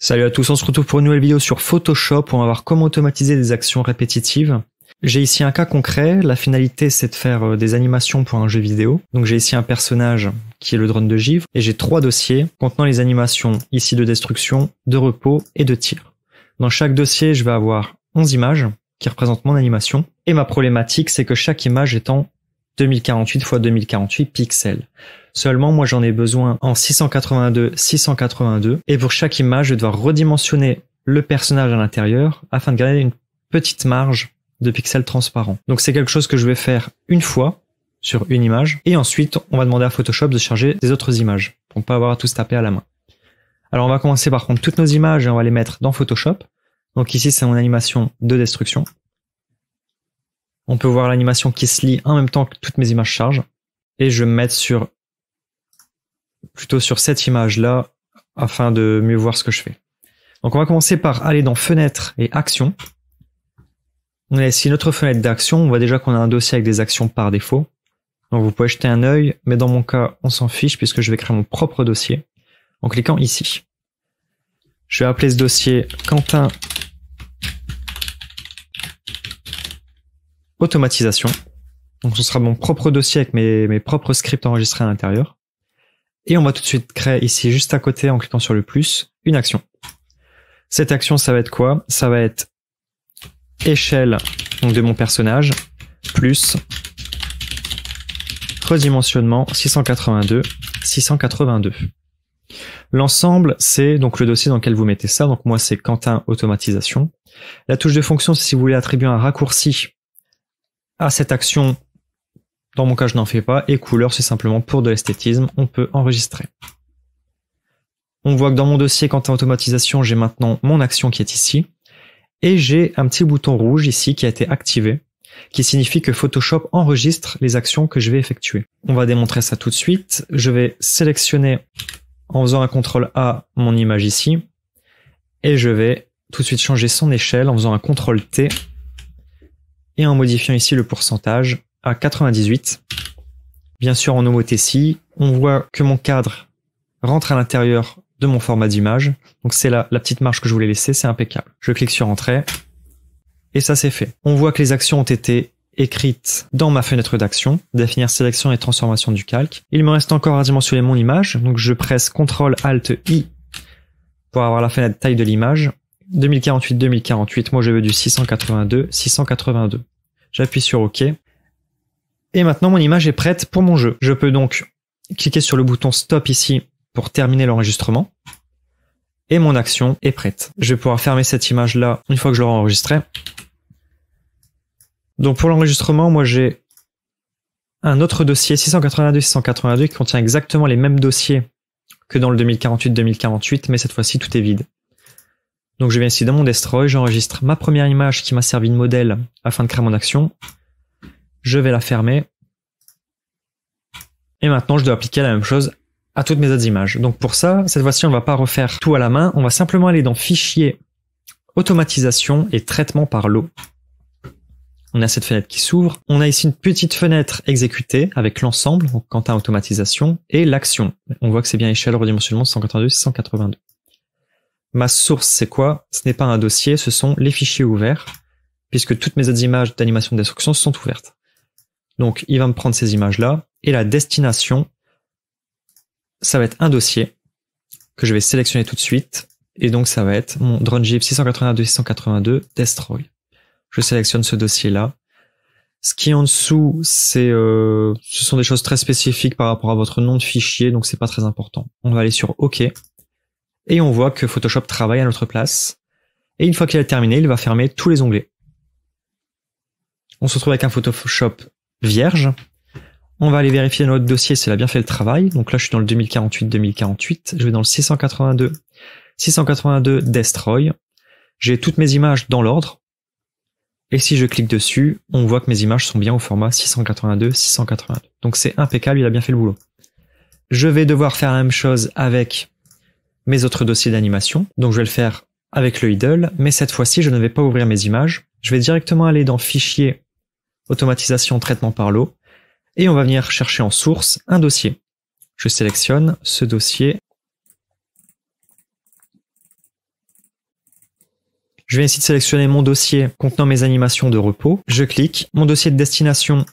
Salut à tous, on se retrouve pour une nouvelle vidéo sur Photoshop où on va voir comment automatiser des actions répétitives. J'ai ici un cas concret, la finalité c'est de faire des animations pour un jeu vidéo. Donc j'ai ici un personnage qui est le drone de givre et j'ai 3 dossiers contenant les animations ici de destruction, de repos et de tir. Dans chaque dossier je vais avoir 11 images qui représentent mon animation et ma problématique c'est que chaque image est en 2048 x 2048 pixels. Seulement, moi j'en ai besoin en 682 et pour chaque image, je vais devoir redimensionner le personnage à l'intérieur afin de garder une petite marge de pixels transparents. Donc c'est quelque chose que je vais faire une fois sur une image et ensuite on va demander à Photoshop de charger des autres images pour ne pas avoir à tout se taper à la main. Alors on va commencer par prendre toutes nos images et on va les mettre dans Photoshop. Donc ici c'est mon animation de destruction. On peut voir l'animation qui se lit en même temps que toutes mes images chargent. Et je vais me mettre plutôt sur cette image-là afin de mieux voir ce que je fais. Donc on va commencer par aller dans Fenêtre et Actions. On a ici notre fenêtre d'action. On voit déjà qu'on a un dossier avec des actions par défaut. Donc vous pouvez jeter un œil, mais dans mon cas, on s'en fiche puisque je vais créer mon propre dossier en cliquant ici. Je vais appeler ce dossier Quentin Automatisation. Donc ce sera mon propre dossier avec mes propres scripts enregistrés à l'intérieur. Et on va tout de suite créer ici, juste à côté, en cliquant sur le plus, une action. Cette action, ça va être quoi? Ça va être échelle donc de mon personnage, plus redimensionnement 682. L'ensemble, c'est donc le dossier dans lequel vous mettez ça. Donc moi, c'est Quentin Automatisation. La touche de fonction, c'est si vous voulez attribuer un raccourci à cette action. Dans mon cas, je n'en fais pas. Et couleur, c'est simplement pour de l'esthétisme. On peut enregistrer. On voit que dans mon dossier Quentin Automatisation, j'ai maintenant mon action qui est ici. Et j'ai un petit bouton rouge ici qui a été activé, qui signifie que Photoshop enregistre les actions que je vais effectuer. On va démontrer ça tout de suite. Je vais sélectionner en faisant un CTRL A mon image ici. Et je vais tout de suite changer son échelle en faisant un CTRL T. Et en modifiant ici le pourcentage à 98. Bien sûr, en homothétie, on voit que mon cadre rentre à l'intérieur de mon format d'image. Donc c'est la petite marge que je voulais laisser, c'est impeccable. Je clique sur Entrée et ça c'est fait. On voit que les actions ont été écrites dans ma fenêtre d'action, définir sélection et transformation du calque. Il me reste encore à dimensionner mon image, donc je presse CTRL ALT I pour avoir la fenêtre taille de l'image. 2048, moi je veux du 682. J'appuie sur OK. Et maintenant mon image est prête pour mon jeu. Je peux donc cliquer sur le bouton Stop ici pour terminer l'enregistrement. Et mon action est prête. Je vais pouvoir fermer cette image là une fois que je l'aurai enregistrée. Donc pour l'enregistrement, moi j'ai un autre dossier 682 qui contient exactement les mêmes dossiers que dans le 2048, mais cette fois-ci tout est vide. Donc je viens ici dans mon Destroy, j'enregistre ma première image qui m'a servi de modèle afin de créer mon action. Je vais la fermer. Et maintenant je dois appliquer la même chose à toutes mes autres images. Donc pour ça, cette fois-ci on ne va pas refaire tout à la main, on va simplement aller dans Fichier, Automatisation et Traitement par lot. On a cette fenêtre qui s'ouvre. On a ici une petite fenêtre exécutée avec l'ensemble, donc Quentin Automatisation, et l'action. On voit que c'est bien échelle redimensionnement 682. Ma source, c'est quoi? Ce n'est pas un dossier, ce sont les fichiers ouverts, puisque toutes mes autres images d'animation de destruction sont ouvertes. Donc, il va me prendre ces images-là, et la destination, ça va être un dossier que je vais sélectionner tout de suite, et donc ça va être mon drone gif 682 Destroy. Je sélectionne ce dossier-là. Ce qui est en dessous, ce sont des choses très spécifiques par rapport à votre nom de fichier, donc c'est pas très important. On va aller sur OK. Et on voit que Photoshop travaille à notre place. Et une fois qu'il a terminé, il va fermer tous les onglets. On se retrouve avec un Photoshop vierge. On va aller vérifier notre dossier s'il a bien fait le travail. Donc là, je suis dans le 2048. Je vais dans le 682 Destroy. J'ai toutes mes images dans l'ordre. Et si je clique dessus, on voit que mes images sont bien au format 682. Donc c'est impeccable, il a bien fait le boulot. Je vais devoir faire la même chose avec mes autres dossiers d'animation. Donc je vais le faire avec le idle, mais cette fois-ci, je ne vais pas ouvrir mes images. Je vais directement aller dans Fichier, Automatisation, Traitement par lot, et on va venir chercher en source un dossier. Je sélectionne ce dossier Je viens ici de sélectionner mon dossier contenant mes animations de repos. Je clique. Mon dossier de destination,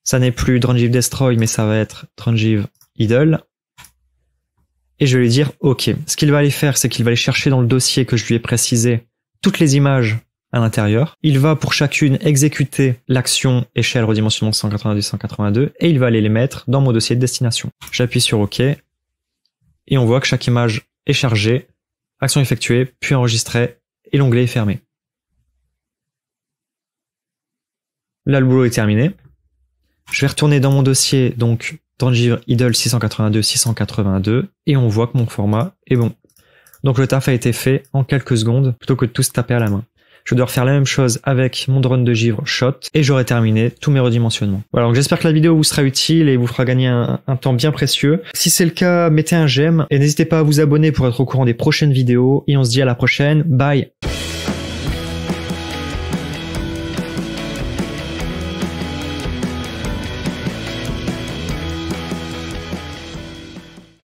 ça n'est plus Drangive Destroy, mais ça va être Drangive Idle. Et je vais lui dire OK. Ce qu'il va aller faire, c'est qu'il va aller chercher dans le dossier que je lui ai précisé toutes les images à l'intérieur. Il va pour chacune exécuter l'action échelle redimensionnement 182-182 et il va aller les mettre dans mon dossier de destination. J'appuie sur OK et on voit que chaque image est chargée, action effectuée, puis enregistrée et l'onglet est fermé. Là, le boulot est terminé. Je vais retourner dans mon dossier, donc Drangive Idle 682-682 et on voit que mon format est bon. Donc le taf a été fait en quelques secondes plutôt que de tout se taper à la main. Je dois refaire la même chose avec mon drone de givre Shot et j'aurai terminé tous mes redimensionnements. Voilà, donc j'espère que la vidéo vous sera utile et vous fera gagner un temps bien précieux. Si c'est le cas, mettez un j'aime et n'hésitez pas à vous abonner pour être au courant des prochaines vidéos et on se dit à la prochaine. Bye!